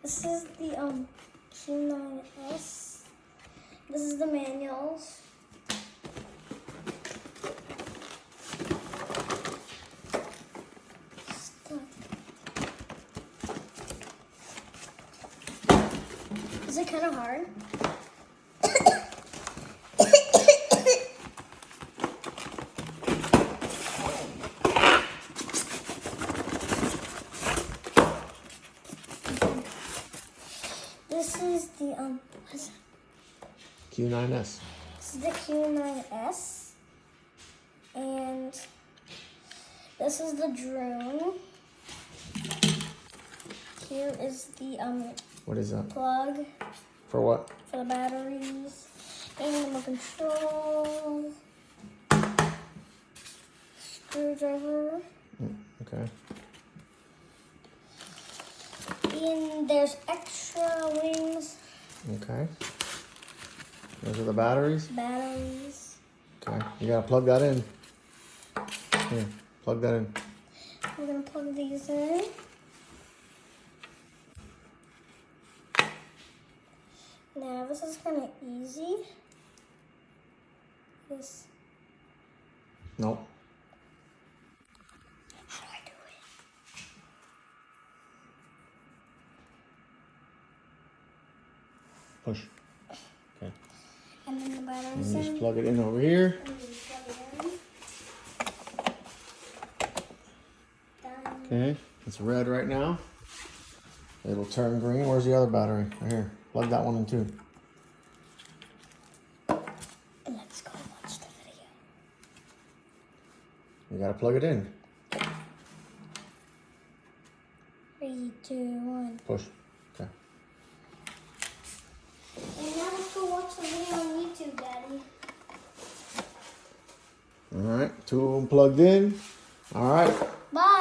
This is the Q9s. This is the manuals. Is it kind of hard? This is the what's that? Q9s. This is the Q9s, and this is the drone. Here is the What is that? plug For what? for the batteries, and remote control, screwdriver, Okay. and there's extra wings, Okay. Those are the batteries. batteries. Okay. You gotta plug that in. Here, plug that in. We're gonna plug these in. Now this is kind of easy. This. Nope. How do I do it? Push. Okay. And then the And batteries you just in. plug it in over here. And then plug it in. Done. Okay. It's red right now. It'll turn green. Where's the other battery? Right here. Plug that one in too. Let's go watch the video. You gotta plug it in. 3, 2, 1. Push. Okay. And now let's go watch the video on YouTube, Daddy. All right. Two of them plugged in. All right. Bye.